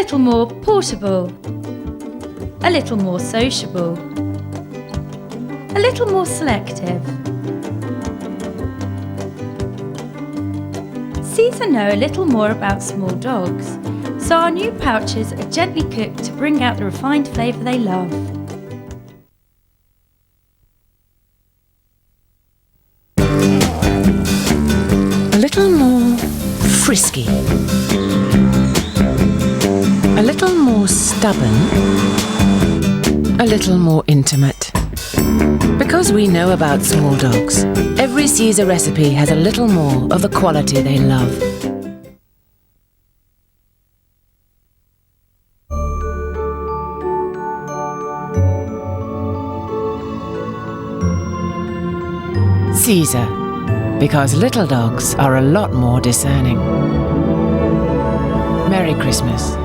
little more portable, a little more sociable, a little more selective. Cesar know a little more about small dogs, so our new pouches are gently cooked to bring out the refined flavour they love. A little more frisky, a little more stubborn, a little more intimate. Because we know about small dogs, every Cesar recipe has a little more of the quality they love. Cesar, because little dogs are a lot more discerning. Merry Christmas.